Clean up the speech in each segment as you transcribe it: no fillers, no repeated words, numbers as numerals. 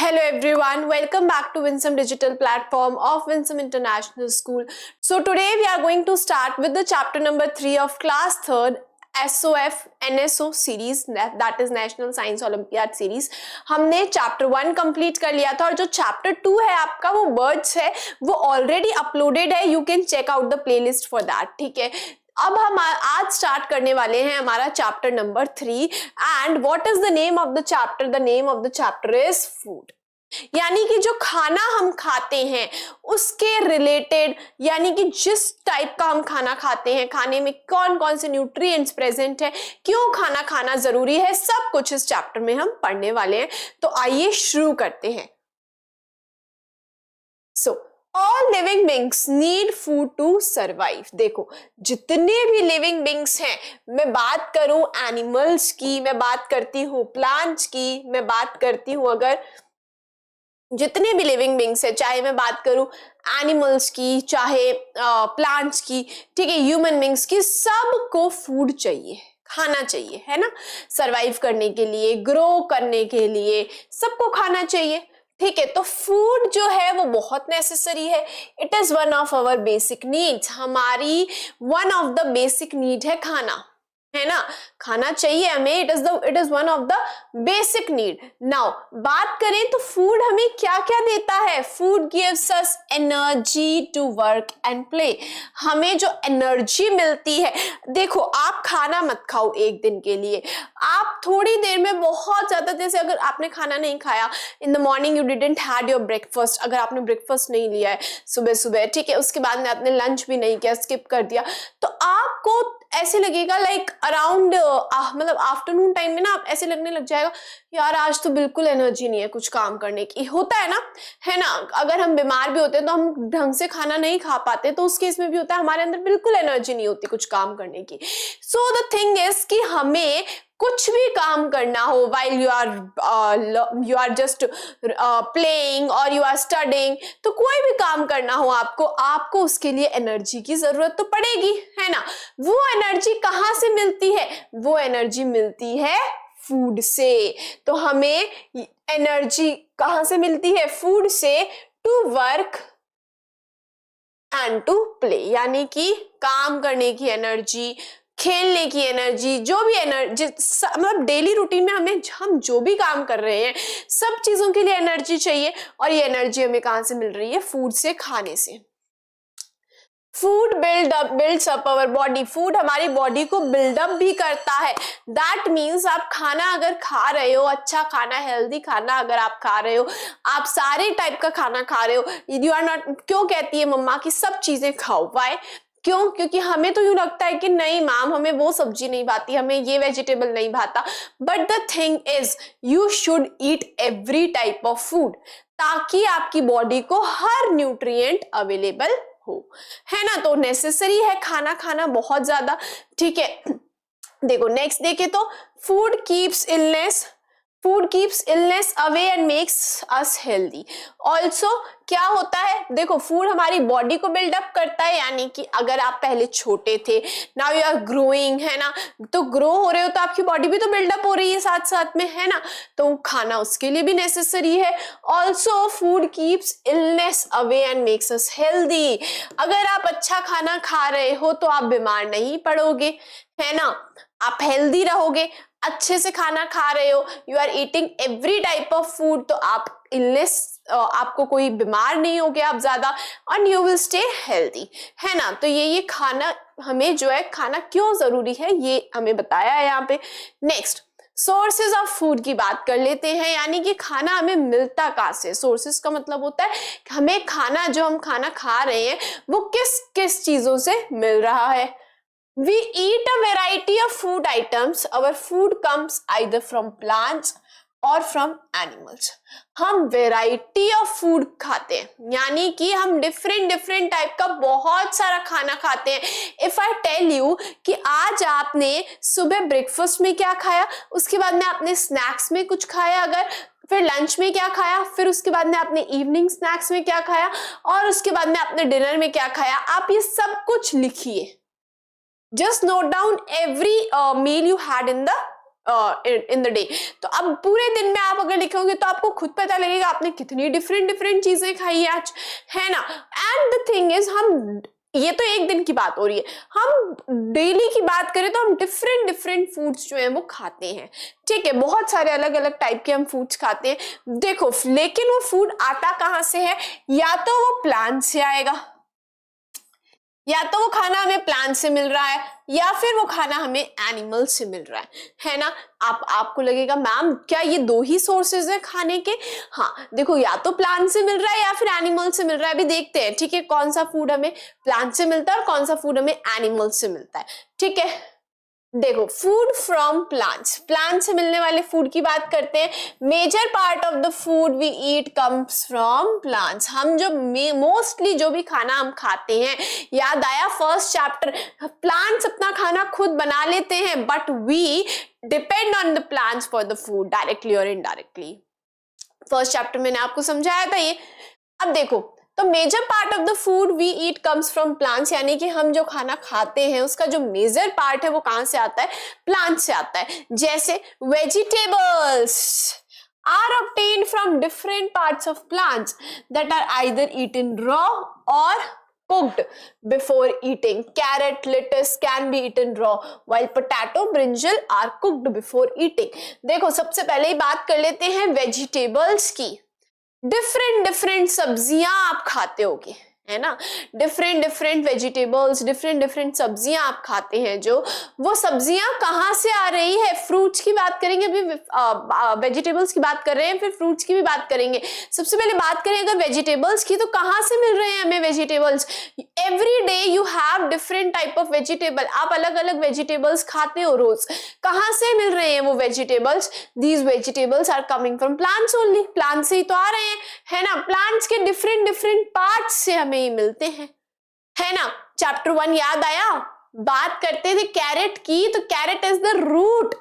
Hello everyone, welcome back to Winsome Digital Platform of Winsome International School. So today we are going to start with the chapter number 3 of class 3rd SOF NSO series, that is National Science Olympiad series. हमने chapter 1 complete कर लिया था और जो chapter 2 है आपका वो birds है, वो ऑलरेडी अपलोडेड है. You can check out the playlist for that. ठीक है, अब हम आज स्टार्ट करने वाले हैं हमारा chapter number 3. And what is the name of the chapter? The name of the chapter is food. यानी कि जो खाना हम खाते हैं उसके रिलेटेड, यानी कि जिस टाइप का हम खाना खाते हैं, खाने में कौन कौन से न्यूट्रिएंट्स प्रेजेंट है, क्यों खाना खाना जरूरी है, सब कुछ इस चैप्टर में हम पढ़ने वाले हैं. तो आइए शुरू करते हैं. So all living beings need food to survive. देखो, जितने भी लिविंग बींग्स हैं, मैं बात करूं एनिमल्स की, मैं बात करती हूं प्लांट्स की, मैं बात करती हूं अगर जितने भी लिविंग बींग्स है, चाहे मैं बात करूं एनिमल्स की, चाहे प्लांट्स की, ठीक है, ह्यूमन बींग्स की, सबको फूड चाहिए, खाना चाहिए, है ना. सरवाइव करने के लिए, ग्रो करने के लिए सबको खाना चाहिए. ठीक है, तो फूड जो है वो बहुत नेसेसरी है. It is one of our basic needs. हमारी one of the basic need है खाना, है ना. खाना चाहिए हमें. It is one of the basic need. Now बात करें तो फूड हमें क्या क्या देता है. Food gives us energy to work and play. हमें जो एनर्जी मिलती है, देखो आप खाना मत खाओ एक दिन के लिए, आप थोड़ी देर में बहुत ज्यादा, जैसे अगर आपने खाना नहीं खाया in the morning, you didn't had your breakfast, अगर आपने ब्रेकफास्ट नहीं लिया है सुबह सुबह, ठीक है, उसके बाद में आपने लंच भी नहीं किया, स्किप कर दिया, तो आपको ऐसे लगेगा लाइक अराउंड मतलब आफ्टरनून टाइम में ना आप ऐसे लगने लग जाएगा यार आज तो बिल्कुल एनर्जी नहीं है कुछ काम करने की. होता है ना, है ना. अगर हम बीमार भी होते हैं तो हम ढंग से खाना नहीं खा पाते, तो उस केस में भी होता है हमारे अंदर बिल्कुल एनर्जी नहीं होती कुछ काम करने की. सो द थिंग इज कि हमें कुछ भी काम करना हो, while you are just playing or you are studying, तो कोई भी काम करना हो आपको उसके लिए एनर्जी की जरूरत तो पड़ेगी, है ना. वो एनर्जी कहाँ से मिलती है? वो एनर्जी मिलती है फूड से. तो हमें एनर्जी कहाँ से मिलती है? फूड से. To work and to play, यानी कि काम करने की एनर्जी, खेलने की एनर्जी, जो भी एनर्जी, मतलब डेली रूटीन में हम जो भी काम कर रहे हैं सब चीजों के लिए एनर्जी चाहिए. और ये एनर्जी हमें कहां से मिल रही है? फूड से, खाने से. Food builds up our body. Food हमारी बॉडी को बिल्डअप भी करता है. दैट मीन्स आप खाना अगर खा रहे हो, अच्छा खाना, हेल्दी खाना अगर आप खा रहे हो, आप सारे टाइप का खाना खा रहे हो, यू आर नॉट, क्यों कहती है मम्मा कि सब चीजें खाओ? वाई? क्यों? क्योंकि हमें तो यूं लगता है कि नहीं मैम हमें वो सब्जी नहीं भाती, हमें ये वेजिटेबल नहीं भाता. But the thing is you should eat every type of food, ताकि आपकी बॉडी को हर न्यूट्रिएंट अवेलेबल हो, है ना. तो नेसेसरी है खाना खाना बहुत ज्यादा. ठीक है, देखो नेक्स्ट देखे तो food keeps illness away and makes us healthy. Also क्या होता है, देखो फूड हमारी बॉडी को बिल्डअप करता है, यानी कि अगर आप पहले छोटे थे, नाउ यू आर ग्रोइंग, है ना, तो ग्रो हो रहे हो तो आपकी बॉडी भी तो बिल्डअप हो रही है साथ साथ में, है ना. तो खाना उसके लिए भी नेसेसरी है. Also food keeps illness away and makes us healthy. अगर आप अच्छा खाना खा रहे हो तो आप बीमार नहीं पड़ोगे, है ना, आप हेल्दी रहोगे. अच्छे से खाना खा रहे हो, you are eating every type of food, तो आप इलनेस, आपको कोई बीमार नहीं होगे आप ज्यादा, और यू विल स्टे हेल्दी, है ना. तो ये खाना हमें जो है, खाना क्यों जरूरी है ये हमें बताया है यहाँ पे. नेक्स्ट सोर्सेज ऑफ फूड की बात कर लेते हैं, यानी कि खाना हमें मिलता कहाँ से. सोर्सेज का मतलब होता है हमें खाना, जो हम खाना खा रहे हैं वो किस किस चीजों से मिल रहा है. We eat a variety of food items. Our food comes either from plants or from animals. हम वेराइटी ऑफ फूड खाते हैं, यानी कि हम डिफरेंट टाइप का बहुत सारा खाना खाते हैं. इफ आई टेल यू कि आज आपने सुबह ब्रेकफास्ट में क्या खाया, उसके बाद में आपने स्नैक्स में कुछ खाया, अगर फिर लंच में क्या खाया, फिर उसके बाद में आपने इवनिंग स्नैक्स में क्या खाया, और उसके बाद में आपने डिनर में क्या खाया, आप ये सब कुछ लिखिए. Just note down every meal you had in the in the day. तो अब पूरे दिन में आप अगर लिखोगे तो आपको खुद पता लगेगा आपने कितनी डिफरेंट डिफरेंट चीजें खाई आज, है ना। एंड द थिंग इज, हम ये तो एक दिन की बात हो रही है, हम डेली की बात करें तो हम डिफरेंट डिफरेंट फूड्स जो है वो खाते हैं, ठीक है। बहुत सारे अलग अलग टाइप के हम फूड्स खाते हैं। देखो, लेकिन वो फूड आता कहाँ से है? या तो वो प्लांट से आएगा, या तो वो खाना हमें प्लांट से मिल रहा है, या फिर वो खाना हमें एनिमल से मिल रहा है ना। आपको लगेगा मैम क्या ये दो ही सोर्सेज है खाने के? हाँ देखो, या तो प्लांट से मिल रहा है या फिर एनिमल से मिल रहा है। अभी देखते हैं, ठीक है, कौन सा फूड हमें प्लांट से मिलता है और कौन सा फूड हमें एनिमल से मिलता है, ठीक है। देखो, फूड फ्रॉम प्लांट्स, प्लांट से मिलने वाले फूड की बात करते हैं। Major part of the food we eat comes from plants. हम जो मोस्टली जो भी खाना हम खाते हैं, याद आया फर्स्ट चैप्टर, प्लांट्स अपना खाना खुद बना लेते हैं, but we depend on the plants for the food directly और इनडायरेक्टली। फर्स्ट चैप्टर मैंने आपको समझाया था ये। अब देखो, तो major part of the food we eat comes from plants, यानी कि हम जो खाना खाते हैं उसका जो मेजर पार्ट है वो कहां से आता है? प्लांट से आता है। जैसे vegetables are obtained from different parts of plants that are either eaten raw or cooked before eating. Carrot, lettuce can be eaten raw, while potato, brinjal are cooked before eating. देखो, सबसे पहले ही बात कर लेते हैं वेजिटेबल्स की। Different different सब्जियां आप खाते होगे, है ना। Different different vegetables, different different सब्जियां आप खाते हैं। जो वो सब्जियां कहाँ से आ रही है? फ्रूट्स की बात करेंगे, अभी वेजिटेबल्स की बात कर रहे हैं, फिर फ्रूट्स की भी बात करेंगे। सबसे पहले बात करें अगर वेजिटेबल्स की, तो कहाँ से मिल रहे हैं हमें vegetables? Every day you have different type of vegetable, आप अलग अलग वेजिटेबल्स खाते हो रोज। कहाँ से मिल रहे हैं वो vegetables? These vegetables are coming from plants only, plant से ही तो आ रहे हैं, है ना। प्लांट्स के डिफरेंट डिफरेंट पार्ट्स से हमें ही मिलते हैं, है ना। चैप्टर 1 याद आया? बात करते थे कैरेट की, तो कैरेट इज द रूट,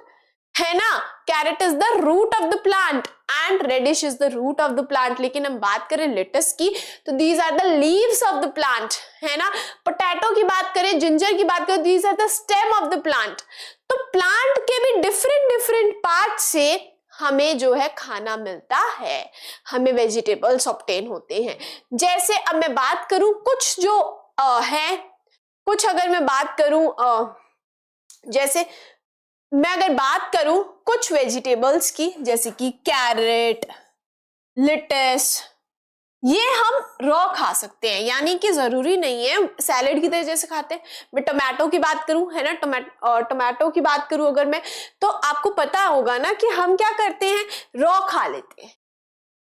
है ना। Carrot is the root of the plant and radish is the root of the plant. लेकिन हम बात करें लेटस की, तो these are the leaves of the plant, है ना। पोटैटो की बात करें, जिंजर की बात करें, these are the stem of the plant. तो प्लांट के भी डिफरेंट डिफरेंट पार्ट से हमें जो है खाना मिलता है, हमें वेजिटेबल्स ऑब्टेन होते हैं। जैसे अब मैं बात करूं कुछ जो है, कुछ अगर मैं बात करूं, जैसे मैं अगर बात करूं कुछ वेजिटेबल्स की, जैसे कि कैरेट, लेटस, ये हम रॉ खा सकते हैं, यानी कि जरूरी नहीं है सैलेड की तरह जैसे खाते हैं। मैं टोमेटो की बात करूं, है ना, टोमेटो की बात करूं अगर मैं, तो आपको पता होगा ना कि हम क्या करते हैं, रॉ खा लेते हैं।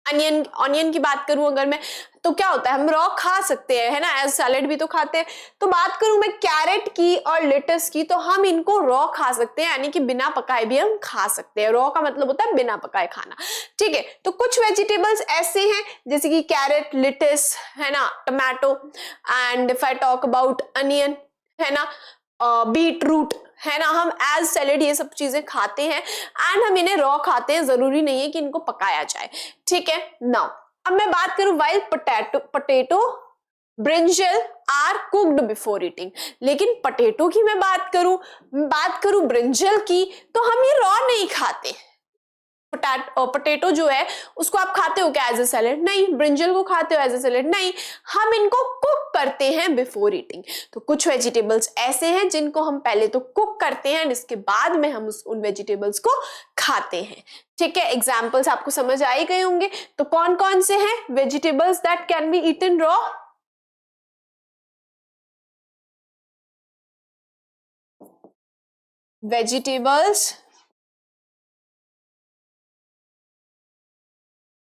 ऑनियन की बात करूं अगर मैं, तो क्या होता है, हम रॉ खा सकते हैं, है ना, एज सैलेड भी तो खाते हैं। तो बात करूं मैं कैरेट की और लेटस की, तो हम इनको रॉ खा सकते हैं, यानी कि बिना पकाए भी हम खा सकते हैं। रॉ का मतलब होता है बिना पकाए खाना, ठीक है। तो कुछ वेजिटेबल्स ऐसे हैं जैसे कि कैरेट, लेटस, है ना, tomato, and if I talk about onion, है ना, बीट रूट, है ना, हम एज सैलेड ये सब चीजें खाते हैं एंड हम इन्हें रॉ खाते हैं, जरूरी नहीं है कि इनको पकाया जाए, ठीक है। नाउ अब मैं बात करूं while potato, brinjal are cooked before eating. लेकिन पोटैटो की मैं बात करूं ब्रिंजल की, तो हम ये रॉ नहीं खाते। पोटैटो जो है उसको आप खाते हो क्या एज ए सैलेड? नहीं। ब्रिंजल को खाते हो एज ए सैलेड? नहीं। हम इनको कुक करते हैं बिफोर ईटिंग। तो कुछ वेजिटेबल्स ऐसे हैं जिनको हम पहले तो कुक करते हैं, इसके बाद में हम उन वेजिटेबल्स को खाते हैं, ठीक है। एग्जाम्पल्स आपको समझ आ ही गए होंगे। तो कौन कौन से हैं vegetables that can be eaten raw? Vegetables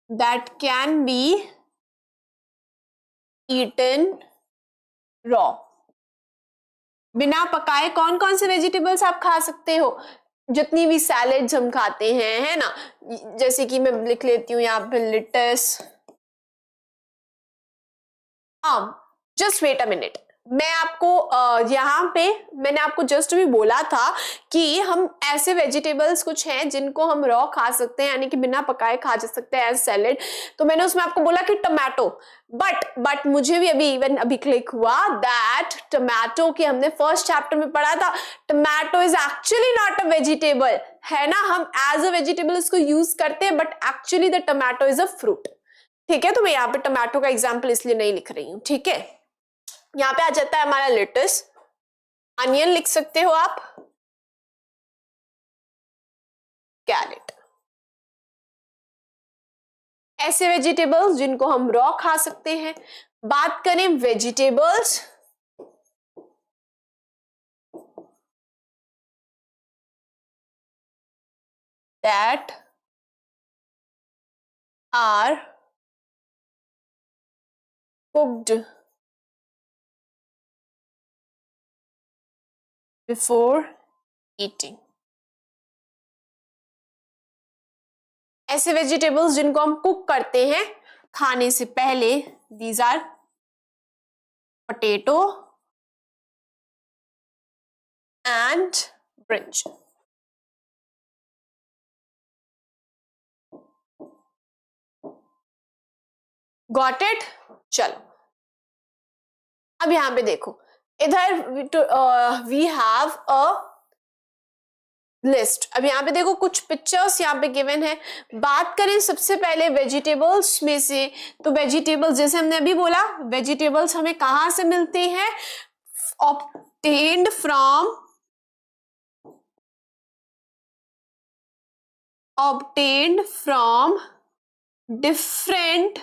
that can be eaten raw, बिना पकाए कौन कौन से वेजिटेबल्स आप खा सकते हो? जितनी भी सैलेड्स हम खाते हैं, है ना, जैसे कि मैं लिख लेती हूँ यहाँ पे lettuce. Just wait a minute, मैं आपको यहाँ पे मैंने आपको जस्ट भी बोला था कि हम ऐसे वेजिटेबल्स कुछ हैं जिनको हम रॉ खा सकते हैं, यानी कि बिना पकाए खा जा सकते हैं एज सैलेड। तो मैंने उसमें आपको बोला कि टमाटो, बट मुझे भी अभी क्लिक हुआ दैट टमाटो की हमने फर्स्ट चैप्टर में पढ़ा था, tomato is actually not a vegetable, है ना, हम एज अ वेजिटेबल इसको यूज करते हैं, but actually the tomato is a fruit. ठीक है, तो मैं यहाँ पे टमाटो का एग्जाम्पल इसलिए नहीं लिख रही हूँ। ठीक है, यहाँ पे आ जाता है हमारा लेटस, अनियन लिख सकते हो आप, कैरेट, ऐसे वेजिटेबल्स जिनको हम रॉ खा सकते हैं। बात करें vegetables that are cooked before eating, ऐसे वेजिटेबल्स जिनको हम कुक करते हैं खाने से पहले, these are potato and brinjal. Got it? चलो अब यहां पे देखो, इधर वी हैव अ लिस्ट। अब यहाँ पे देखो कुछ पिक्चर्स यहाँ पे गिवन है। बात करें सबसे पहले वेजिटेबल्स में से, तो वेजिटेबल्स जैसे हमने अभी बोला, वेजिटेबल्स हमें कहाँ से मिलते हैं? Obtained from different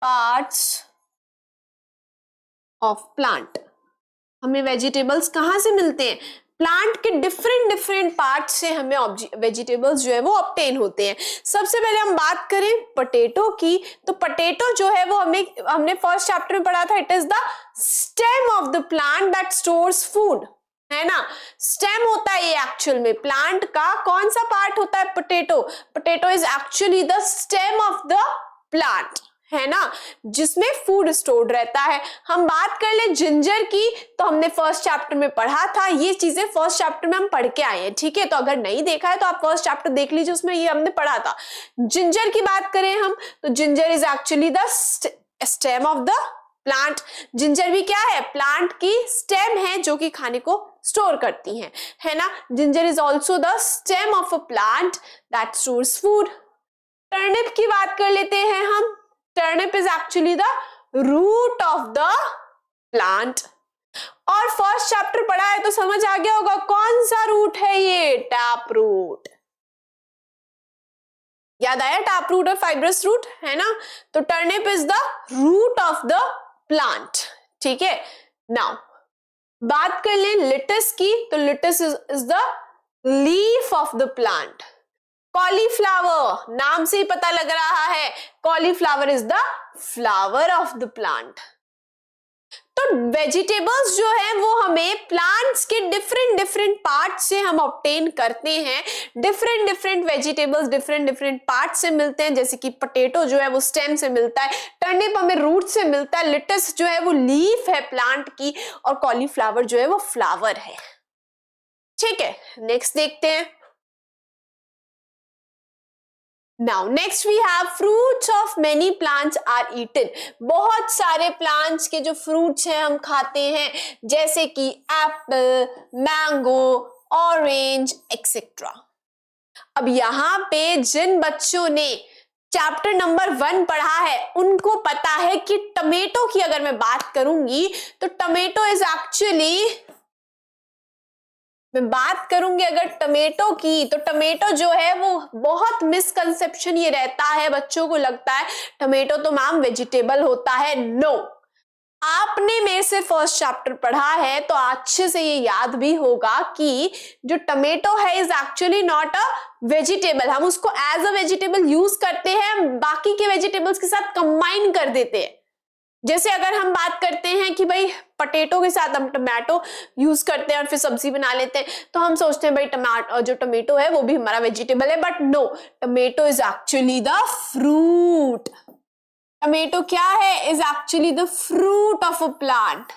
parts of plant. हमें वेजिटेबल्स कहाँ से मिलते हैं? प्लांट के डिफरेंट डिफरेंट पार्ट से हमें वेजिटेबल्स जो है वो ऑब्टेन होते हैं। सबसे पहले हम बात करें पोटैटो की, तो पोटैटो जो है वो हमने फर्स्ट चैप्टर में पढ़ा था, it is the stem of the plant that stores food, है ना। स्टेम होता है ये एक्चुअल में प्लांट का कौन सा पार्ट होता है? Potato. Potato is actually the stem of the plant, है ना, जिसमें फूड स्टोर्ड रहता है। हम बात कर ले जिंजर की, तो हमने फर्स्ट चैप्टर में पढ़ा था, ये चीजें फर्स्ट चैप्टर में हम पढ़ के आए हैं। ठीक है, तो अगर नहीं देखा है तो आप फर्स्ट चैप्टर देख लीजिए, उसमें ये हमने पढ़ा था। जिंजर की बात करें हम, तो ginger is actually the stem of the plant. Ginger भी क्या है? प्लांट की स्टेम है जो कि खाने को स्टोर करती है ना। Ginger is also the stem of a plant that stores food. Turnip की बात कर लेते हैं हम। Turnip is actually the root of the plant. और फर्स्ट चैप्टर पढ़ा है तो समझ आ गया होगा कौन सा रूट है ये? Tap root. याद आया? टैप रूट और फाइब्रस रूट, है ना। तो turnip is the root of the plant. ठीक है, नाउ बात कर ले लेटस की, तो lettuce is the leaf of the plant. Cauliflower, नाम से ही पता लग रहा है, cauliflower is the flower of the plant. तो वेजिटेबल्स जो है वो हमें प्लांट्स के डिफरेंट डिफरेंट पार्ट से हम ऑब्टेन करते हैं। Different different vegetables different different part से मिलते हैं, जैसे कि पोटैटो जो है वो स्टेम से मिलता है, टर्निप हमें रूट से मिलता है, लेटस जो है वो लीफ है प्लांट की, और कॉलीफ्लावर जो है वो फ्लावर है। ठीक है, नेक्स्ट देखते हैं। Now next we have fruits of many plants are eaten। बहुत सारे प्लांट्स के जो फ्रूट्स हैं हम खाते हैं, जैसे कि एप्पल, मैंगो, ऑरेंज एक्सेट्रा। अब यहाँ पे जिन बच्चों ने चैप्टर नंबर 1 पढ़ा है उनको पता है कि टमेटो की अगर मैं बात करूंगी तो टमेटो इज एक्चुअली, मैं बात करूंगी अगर टमेटो की, तो टमेटो जो है वो बहुत मिसकंसेप्शन ये रहता है, बच्चों को लगता है टमेटो तो मैम वेजिटेबल होता है। नो, आपने मेरे से फर्स्ट चैप्टर पढ़ा है तो अच्छे से ये याद भी होगा कि जो टमेटो है is actually not a vegetable. हम उसको एज अ वेजिटेबल यूज करते हैं, बाकी के वेजिटेबल्स के साथ कंबाइन कर देते हैं। जैसे अगर हम बात करते हैं कि भाई पोटैटो के साथ हम टमाटो यूज करते हैं और फिर सब्जी बना लेते हैं, तो हम सोचते हैं भाई टमाटो जो टमेटो है वो भी हमारा वेजिटेबल है, but no, tomato is actually the fruit. Tomato क्या है? Is actually the fruit of a plant.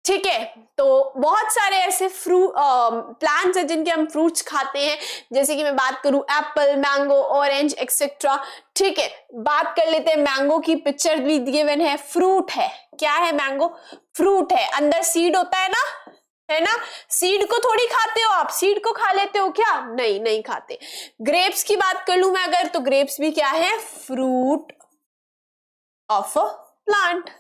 ठीक है, तो बहुत सारे ऐसे प्लांट्स हैं जिनके हम फ्रूट्स खाते हैं, जैसे कि मैं बात करूं एप्पल, मैंगो, ऑरेंज एक्सेट्रा। ठीक है, बात कर लेते हैं मैंगो की, पिक्चर भी गिवन है, फ्रूट है। क्या है मैंगो? फ्रूट है, अंदर सीड होता है ना, है ना। सीड को थोड़ी खाते हो आप, सीड को खा लेते हो क्या? नहीं, नहीं खाते। ग्रेप्स की बात कर लूं मैं अगर, तो ग्रेप्स भी क्या है? Fruit of a plant.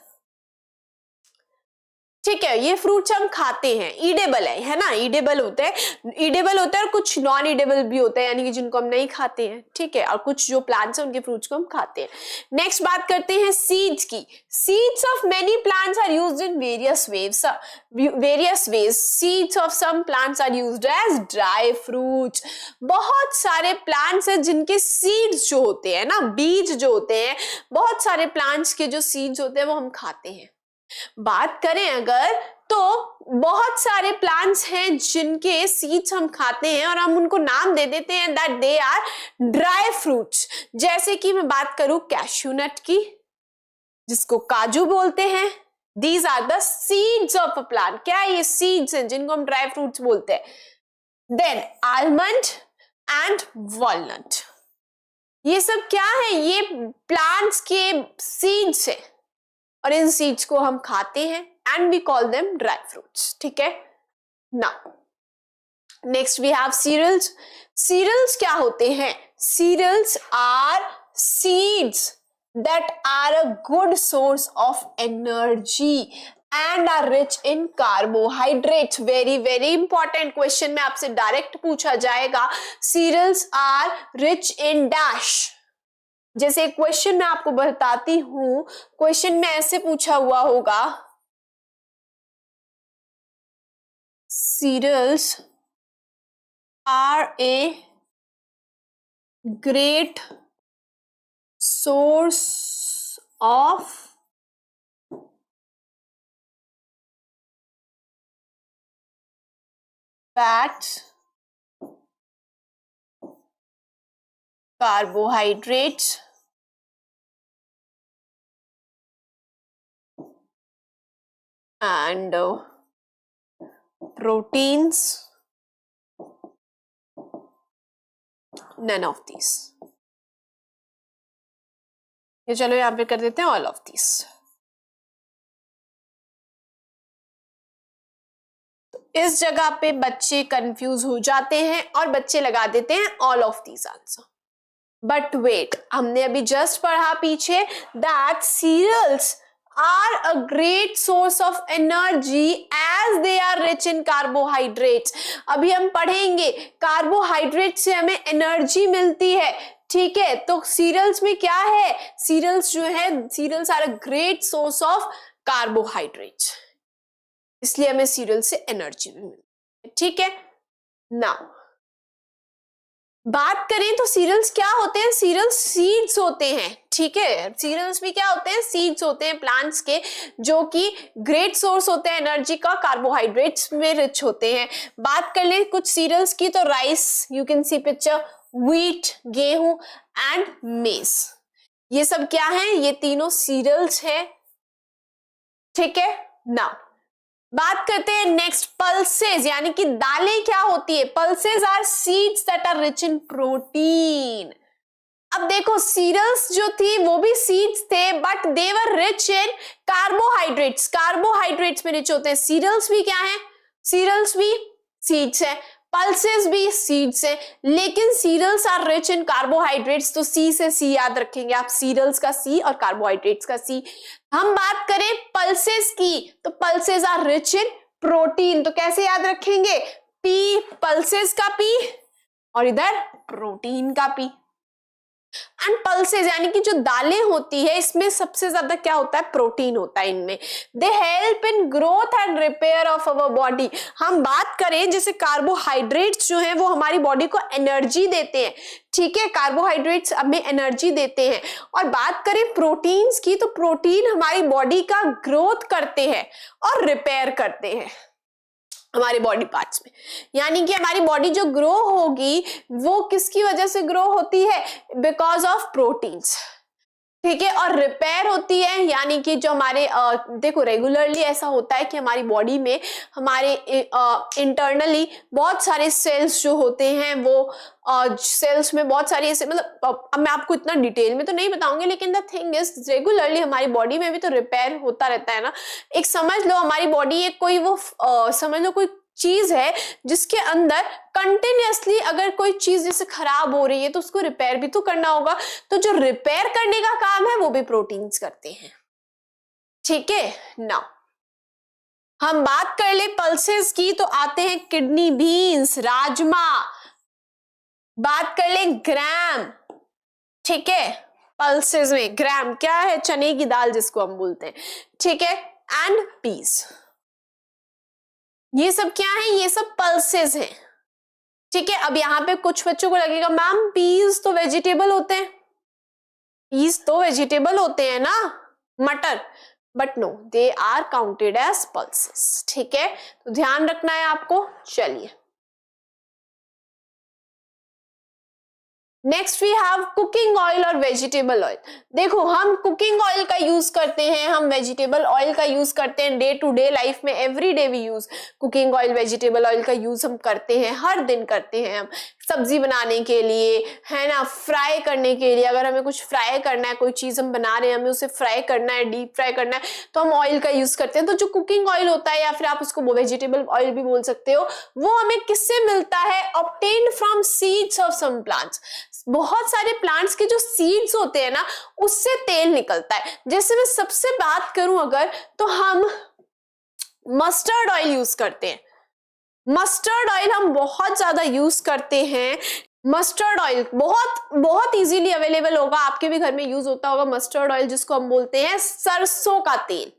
ठीक है, ये फ्रूट्स हम खाते हैं, ईडेबल है ना, ईडेबल होते हैं, ईडेबल होता है और कुछ नॉन ईडेबल भी होता है, यानी कि जिनको हम नहीं खाते हैं। ठीक है, और कुछ जो प्लांट्स हैं उनके फ्रूट्स को हम खाते हैं। नेक्स्ट बात करते हैं सीड्स की। Seeds of many plants are used in various ways. Seeds of some plants are used as dry fruits. बहुत सारे प्लांट्स हैं जिनके सीड्स जो होते हैं ना, बीज जो होते हैं, बहुत सारे प्लांट्स के जो सीड्स होते हैं वो हम खाते हैं। बात करें अगर, तो बहुत सारे प्लांट्स हैं जिनके सीड्स हम खाते हैं और हम उनको नाम दे देते हैं that they are dry fruits. जैसे कि मैं बात करूं कैश्यू नट की, जिसको काजू बोलते हैं। These are the seeds of a plant. क्या ये सीड्स हैं जिनको हम ड्राई फ्रूट्स बोलते हैं। देन आलमंड एंड वॉलनट, ये सब क्या है? ये प्लांट्स के सीड्स है और इन सीड्स को हम खाते हैं and we call them dry fruits. ठीक है, now next we have cereals. Cereals क्या होते हैं? Cereals are seeds that are a good source of energy and are rich in carbohydrates. Very very important question में आपसे direct पूछा जाएगा, cereals are rich in dash. जैसे question मैं आपको बताती हूं, क्वेश्चन में ऐसे पूछा हुआ होगा, cereals are a great source of fats, carbohydrates, and proteins. None of these. ये चलो यहां पे कर देते हैं all of these. इस जगह पे बच्चे कंफ्यूज हो जाते हैं और बच्चे लगा देते हैं all of these answer. But wait, हमने अभी जस्ट पढ़ा पीछे that cereals are a great source of energy as they are rich in carbohydrates. अभी हम पढ़ेंगे कार्बोहाइड्रेट से हमें एनर्जी मिलती है। ठीक है, तो सीरियल्स में क्या है? सीरियल्स जो है, cereals are a great source of carbohydrates, इसलिए हमें सीरियल से एनर्जी भी मिलती है। ठीक है, नाउ बात करें तो सीरियल्स क्या होते हैं? सीरियल्स सीड्स होते हैं। ठीक है, सीरियल्स भी क्या होते हैं? सीड्स होते हैं प्लांट्स के, जो कि ग्रेट सोर्स होते हैं एनर्जी का, कार्बोहाइड्रेट्स में रिच होते हैं। बात कर ले कुछ सीरियल्स की, तो rice, you can C picture, wheat, गेहूं एंड मेज, ये सब क्या है? ये तीनों सीरियल्स हैं। ठीक है, नाउ बात करते हैं नेक्स्ट, पल्सेस, यानी कि दालें क्या होती है? Pulses are seeds that are rich in protein. अब देखो सीरियल्स जो थी वो भी सीड्स थे, but they were rich in carbohydrates. Carbohydrates में रिच होते हैं। सीरियल्स भी क्या है? सीरियल्स भी सीड्स है, पल्सेस भी सीड्स है, लेकिन cereals are rich in carbohydrates. तो सी से सी याद रखेंगे आप, सीरियल्स का सी और कार्बोहाइड्रेट्स का सी। हम बात करें पल्सेस की, तो pulses are rich in protein. तो कैसे याद रखेंगे? पी, पल्सेस का पी और इधर प्रोटीन का पी। एंड पल्सेस यानी कि जो दालें होती है, इसमें सबसे ज्यादा क्या होता है? प्रोटीन होता है इनमें। They help in growth and repair of our body. हम बात करें जैसे कार्बोहाइड्रेट्स जो है वो हमारी बॉडी को एनर्जी देते हैं। ठीक है, कार्बोहाइड्रेट्स हमें एनर्जी देते हैं। और बात करें प्रोटीन्स की, तो प्रोटीन हमारी बॉडी का ग्रोथ करते हैं और रिपेयर करते हैं हमारे बॉडी पार्ट्स में। यानी कि हमारी बॉडी जो ग्रो होगी वो किसकी वजह से ग्रो होती है? Because of proteins. ठीक है, और रिपेयर होती है, यानी कि जो हमारे देखो रेगुलरली ऐसा होता है कि हमारी बॉडी में हमारे इंटरनली बहुत सारे सेल्स जो होते हैं वो सेल्स में बहुत सारी ऐसे, मतलब अब मैं आपको इतना डिटेल में तो नहीं बताऊंगी, लेकिन द थिंग इज रेगुलरली हमारी बॉडी में भी तो रिपेयर होता रहता है ना। एक समझ लो हमारी बॉडी एक कोई वो समझ लो कोई चीज है जिसके अंदर कंटिन्यूअसली अगर कोई चीज जैसे खराब हो रही है तो उसको रिपेयर भी तो करना होगा। तो जो रिपेयर करने का काम है वो भी प्रोटीन्स करते हैं। ठीक है, नाउ हम बात कर ले पल्सेस की तो आते हैं किडनी बीन्स, राजमा, बात कर ले ग्राम। ठीक है, पल्सेस में ग्राम क्या है, चने की दाल जिसको हम बोलते हैं। ठीक है, एंड पीस, ये सब क्या है, ये सब पल्सेस हैं। ठीक है, अब यहाँ पे कुछ बच्चों को लगेगा मैम पीस तो वेजिटेबल होते हैं, पीस तो वेजिटेबल होते हैं ना, मटर, but no, they are counted as pulses. ठीक है, तो ध्यान रखना है आपको। चलिए next we have cooking oil और वेजिटेबल ऑयल। देखो हम कुकिंग ऑयल का यूज करते हैं, हम वेजिटेबल ऑयल का यूज करते हैं डे टू डे लाइफ में, every day we use cooking oil, vegetable oil का यूज हम करते हैं, हर दिन करते हैं हम सब्जी बनाने के लिए, है ना, फ्राई करने के लिए, अगर हमें कुछ फ्राई करना है, कोई चीज हम बना रहे हैं, हमें उसे फ्राई करना है, डीप फ्राई करना है, तो हम ऑयल का यूज करते हैं। तो जो कुकिंग ऑयल होता है या फिर आप उसको वेजिटेबल ऑयल भी बोल सकते हो, वो हमें किससे मिलता है, obtained from seeds of some plants. बहुत सारे प्लांट्स के जो सीड्स होते हैं ना उससे तेल निकलता है। जैसे मैं सबसे बात करूं अगर, तो हम मस्टर्ड ऑयल यूज करते हैं, मस्टर्ड ऑयल हम बहुत ज्यादा यूज करते हैं। मस्टर्ड ऑयल बहुत बहुत इजीली अवेलेबल होगा, आपके भी घर में यूज होता होगा मस्टर्ड ऑयल, जिसको हम बोलते हैं सरसों का तेल,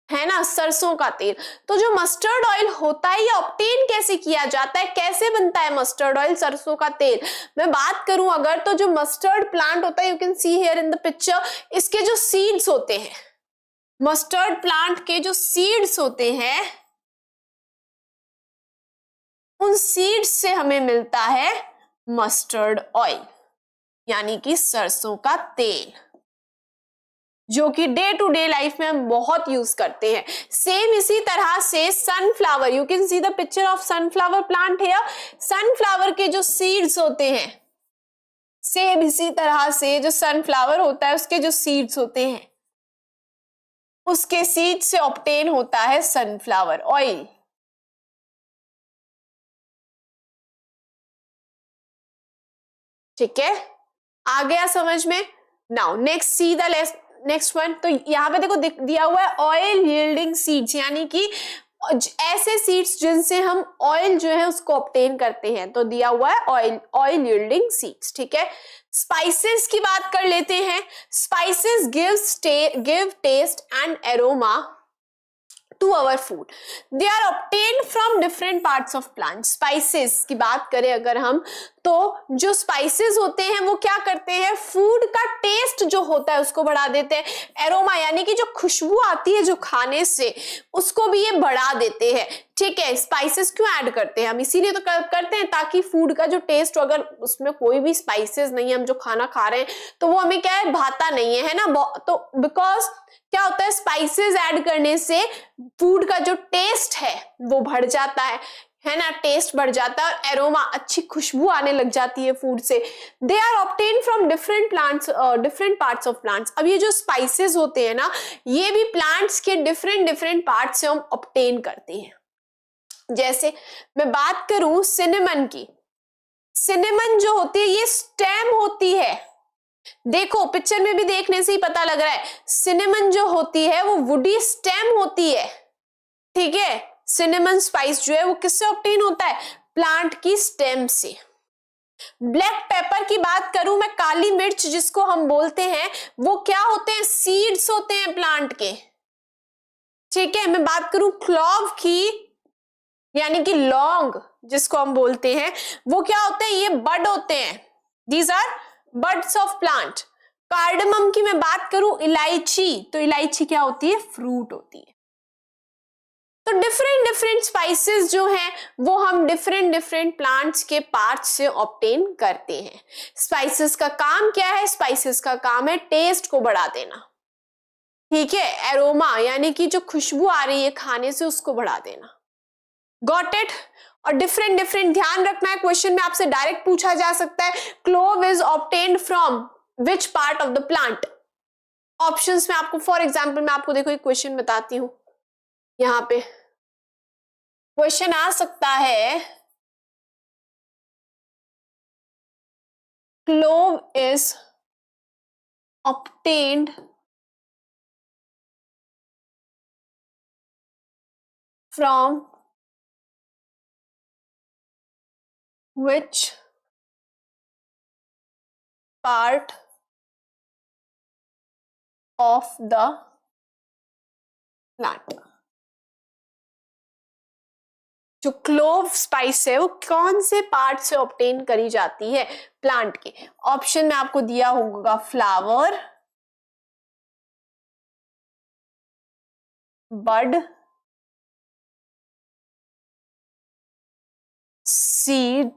है ना, सरसों का तेल। तो जो मस्टर्ड ऑयल होता है ये ऑब्टेन कैसे किया जाता है, कैसे बनता है मस्टर्ड ऑयल, सरसों का तेल। मैं बात करूं अगर, तो जो मस्टर्ड प्लांट होता है, you can see here in the picture, इसके जो सीड्स होते हैं, मस्टर्ड प्लांट के जो सीड्स होते हैं, उन सीड्स से हमें मिलता है मस्टर्ड ऑयल, यानी कि सरसों का तेल, जो कि डे टू डे लाइफ में हम बहुत यूज करते हैं। सेम इसी तरह से sunflower, you can see the picture of sunflower plant here, sunflower के जो सीड्स होते हैं, सेम इसी तरह से जो सनफ्लावर होता है उसके जो सीड्स होते हैं, उसके सीड से ऑब्टेन होता है सनफ्लावर ऑयल। ठीक है, आ गया समझ में। Now next see the next one, तो यहाँ पे देखो दिया हुआ है ऑयल यील्डिंग सीड्स, यानी कि ऐसे सीड्स जिनसे हम ऑयल जो है उसको ऑब्टेन करते हैं, तो दिया हुआ है ऑयल यील्डिंग सीड्स। ठीक है, स्पाइसेस की बात कर लेते हैं। Spices give taste and aroma to our food. They are obtained from different parts of plant. Spices की बात करें अगर हम, तो जो स्पाइसेस होते हैं वो क्या करते हैं, फूड का टेस्ट जो होता है उसको बढ़ा देते हैं। एरोमा यानी कि जो खुशबू आती है जो खाने से, उसको भी ये बढ़ा देते हैं। ठीक है, स्पाइसेस क्यों ऐड करते हैं हम, इसीलिए तो करते हैं ताकि फूड का जो टेस्ट, अगर उसमें कोई भी स्पाइसेस नहीं है, हम जो खाना खा रहे हैं तो वो हमें क्या है, भाता नहीं है ना। तो बिकॉज क्या होता है, स्पाइसेस ऐड करने से फूड का जो टेस्ट है वो बढ़ जाता है ना, टेस्ट बढ़ जाता है और एरोमा, अच्छी खुशबू आने लग जाती है फूड से। They are obtain from different plants, different parts of plants. अब ये जो स्पाइसेस होते हैं ना, ये भी प्लांट्स के डिफरेंट पार्ट से हम ऑब्टेन करते हैं। जैसे मैं बात करूं सिनेमन की, सिनेमन जो होती है ये स्टेम होती है, देखो पिक्चर में भी देखने से ही पता लग रहा है, सिनेमन जो होती है वो वुडी स्टेम होती है। ठीक है, सिनेमन स्पाइस जो है वो किससे ऑब्टेन होता है, प्लांट की स्टेम से। ब्लैक पेपर की बात करूं मैं, काली मिर्च जिसको हम बोलते हैं, वो क्या होते हैं, सीड्स होते हैं प्लांट के। ठीक है, मैं बात करूं क्लॉव की, यानी कि लौंग जिसको हम बोलते हैं, वो क्या होते हैं, ये बड होते हैं, these are buds of plant. Cardamom की मैं बात करूं, इलायची, तो इलायची क्या होती है, फ्रूट होती है। तो डिफरेंट डिफरेंट स्पाइसेस जो हैं वो हम डिफरेंट डिफरेंट प्लांट्स के पार्ट्स से ऑब्टेन करते हैं। स्पाइसेस का काम क्या है? स्पाइसेस का काम है टेस्ट को बढ़ा देना, ठीक है, एरोमा यानी कि जो खुशबू आ रही है खाने से उसको बढ़ा देना। Got it? और डिफरेंट डिफरेंट ध्यान रखना है, क्वेश्चन में आपसे डायरेक्ट पूछा जा सकता है clove is obtained from which part of the plant. Options में आपको, फॉर एग्जांपल मैं आपको देखो एक क्वेश्चन बताती हूं, यहां पे क्वेश्चन आ सकता है clove is obtained from which part of the plant। जो क्लोव स्पाइस है वो कौन से पार्ट से ऑब्टेन करी जाती है प्लांट के? ऑप्शन में आपको दिया होगा flower, bud, seed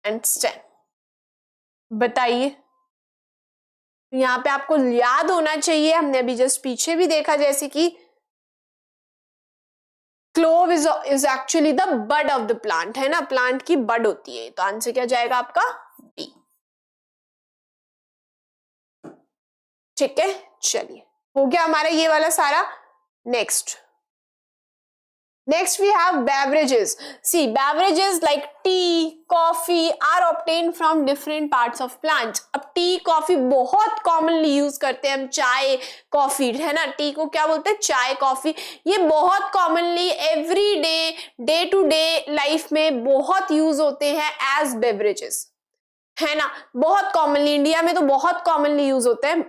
and stem. बताइए, यहां पे आपको याद होना चाहिए, हमने अभी जस्ट पीछे भी देखा जैसे कि clove is actually the bud of the plant, है ना, प्लांट की बड होती है। तो आंसर क्या जाएगा आपका? बी। ठीक है, चलिए हो गया हमारा ये वाला सारा। Next we have beverages. See, beverages like tea, coffee are obtained from different parts of plants. अब टी कॉफी बहुत कॉमनली यूज करते हैं हम, चाय कॉफी, है ना, टी को क्या बोलते हैं? चाय कॉफी। ये बहुत commonly every day to day life में बहुत यूज होते हैं एज बेवरेजेस, है ना, बहुत कॉमनली। इंडिया में तो बहुत कॉमनली यूज होते हैं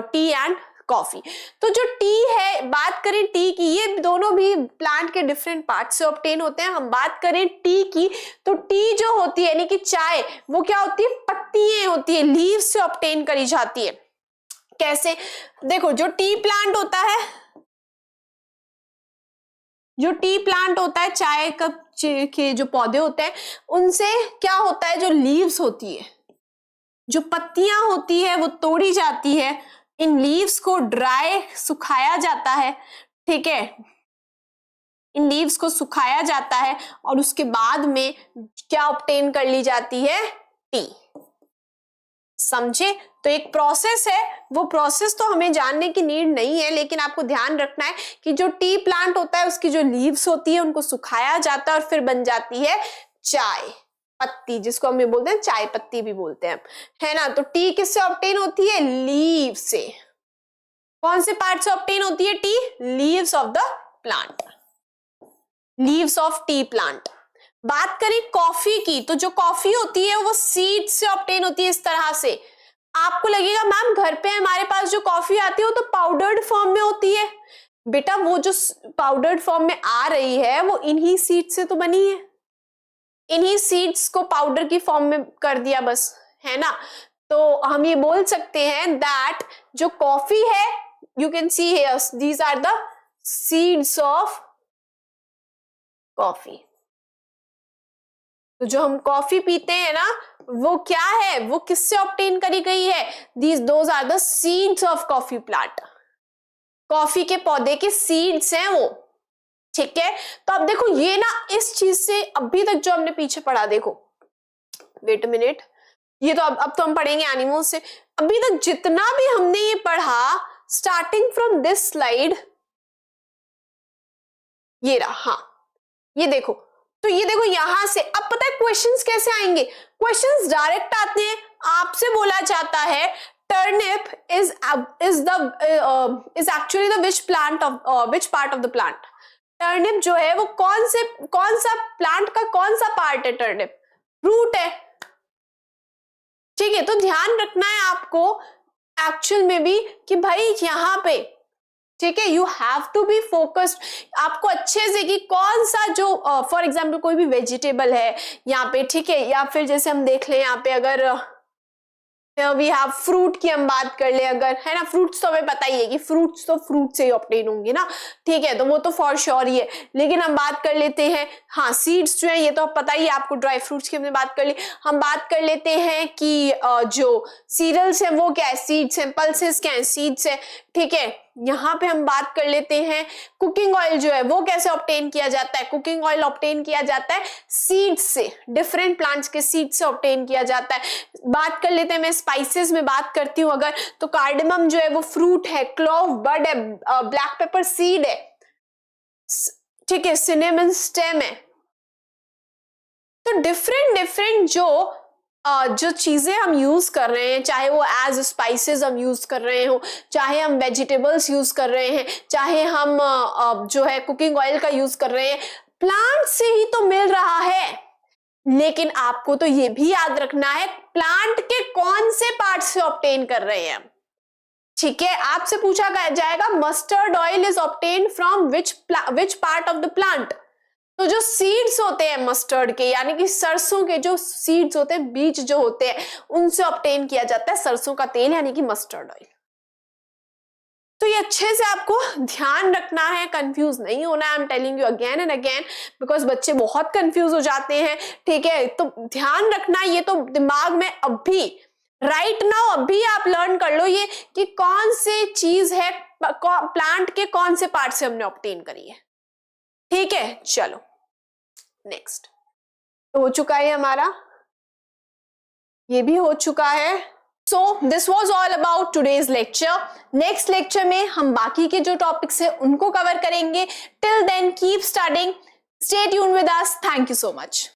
टी एंड कॉफी। तो जो टी है, बात करें टी की, ये दोनों भी प्लांट के डिफरेंट पार्ट से ऑब्टेन होते हैं। हम बात करें टी की, तो टी जो होती है यानी कि चाय, वो क्या होती है? पत्तियां होती है, लीव्स से ऑब्टेन करी जाती है। कैसे? देखो, जो टी प्लांट होता है, जो टी प्लांट होता है, चाय के जो पौधे होते हैं, उनसे क्या होता है? जो लीव्स होती है, जो पत्तियां होती है, वो तोड़ी जाती है, इन लीव्स को ड्राई सुखाया जाता है, ठीक है, इन लीव्स को सुखाया जाता है और उसके बाद में क्या ऑब्टेन कर ली जाती है? टी। समझे? तो एक प्रोसेस है, वो प्रोसेस तो हमें जानने की नीड नहीं है, लेकिन आपको ध्यान रखना है कि जो टी प्लांट होता है उसकी जो लीव्स होती है उनको सुखाया जाता है और फिर बन जाती है चाय पत्ती, जिसको हम ये बोलते हैं चाय पत्ती भी बोलते हैं, है ना। तो टी किससे ऑब्टेन होती है? लीव से। कौन से पार्ट से ऑब्टेन होती है T? Leaves of the plant, leaves of T plant. बात करें कॉफी की, तो जो कॉफी होती है वो सीड से ऑब्टेन होती है। इस तरह से आपको लगेगा मैम घर पे हमारे पास जो कॉफी आती है वो तो पाउडर्ड फॉर्म में होती है। बेटा, वो जो पाउडर्ड फॉर्म में आ रही है वो इन्हीं सीड से तो बनी है, इन्हीं सीड्स को पाउडर की फॉर्म में कर दिया बस, है ना। तो हम ये बोल सकते हैं दैट जो कॉफी है, you can see here these are the seeds of coffee. तो जो हम कॉफी पीते हैं ना, वो क्या है? वो किससे ऑब्टेन करी गई है? Those are the seeds of coffee plant. Coffee के पौधे के सीड्स हैं वो, ठीक है। तो अब देखो ये ना, इस चीज से अभी तक जो हमने पीछे पढ़ा, देखो वेट अ मिनट, ये तो अब तो हम पढ़ेंगे एनिमल से। अभी तक जितना भी हमने ये पढ़ा, स्टार्टिंग फ्रॉम दिस स्लाइड, ये रहा, हाँ ये देखो, तो ये देखो यहां से अब पता है क्वेश्चंस कैसे आएंगे? क्वेश्चंस डायरेक्ट आते हैं। आपसे बोला जाता है turnip is actually the which part of the plant. Turnip जो है वो कौन सा प्लांट का कौन सा पार्ट है? टर्निप रूट है, ठीक है। तो ध्यान रखना है आपको एक्चुअल में भी कि भाई यहाँ पे, ठीक है, you have to be focused. आपको अच्छे से कि कौन सा जो फॉर एग्जाम्पल कोई भी वेजिटेबल है यहाँ पे, ठीक है, या फिर जैसे हम देख लें यहाँ पे अगर वी हैव फ्रूट की हम बात कर ले अगर, है ना, फ्रूट्स तो हमें पता ही है कि फ्रूट्स तो फ्रूट से ही ऑब्टेन होंगे ना, ठीक है, तो वो तो फॉर श्योर ही है। लेकिन हम बात कर लेते हैं, हाँ सीड्स जो है ये तो पता ही है आपको, ड्राई फ्रूट्स की हमने बात कर ली। हम बात कर लेते हैं कि जो सीरियल्स है वो क्या है, सीड्स हैं, पल्सेस क्या है, सीड्स है, ठीक है। यहाँ पे हम बात कर लेते हैं कुकिंग ऑयल जो है वो कैसे ऑब्टेन किया जाता है। कुकिंग ऑयल ऑब्टेन किया जाता है सीड्स से, डिफरेंट प्लांट्स के सीड से ऑब्टेन किया जाता है। बात कर लेते हैं, मैं स्पाइसेस में बात करती हूँ अगर, तो कार्डेमम जो है वो फ्रूट है, क्लोव बड है, ब्लैक पेपर सीड है, ठीक है, सिनेमन स्टेम है। तो डिफरेंट डिफरेंट जो चीजें हम यूज कर रहे हैं, चाहे वो एज स्पाइसेस हम यूज कर रहे हो, चाहे हम वेजिटेबल्स यूज कर रहे हैं, चाहे हम जो है कुकिंग ऑयल का यूज कर रहे हैं, प्लांट से ही तो मिल रहा है। लेकिन आपको तो ये भी याद रखना है प्लांट के कौन से पार्ट से ऑब्टेन कर रहे हैं, ठीक है। आपसे पूछा जाएगा mustard oil is obtain from which part of the plant. तो जो सीड्स होते हैं मस्टर्ड के, यानी कि सरसों के जो सीड्स होते हैं, बीज जो होते हैं, उनसे ऑब्टेन किया जाता है सरसों का तेल, यानी कि मस्टर्ड ऑयल। तो ये अच्छे से आपको ध्यान रखना है, कंफ्यूज नहीं होना है। I am telling you again and again because बच्चे बहुत कंफ्यूज हो जाते हैं, ठीक है। तो ध्यान रखना, ये तो दिमाग में अभी राइट नाउ अभी आप लर्न कर लो ये कि कौन से चीज है, प्लांट के कौन से पार्ट से हमने ऑब्टेन करी है, ठीक है। चलो नेक्स्ट तो हो चुका है हमारा, ये भी हो चुका है। So this was all about today's lecture. Next lecture में हम बाकी के जो टॉपिक्स है उनको कवर करेंगे। Till then keep studying, stay tuned with us. Thank you so much.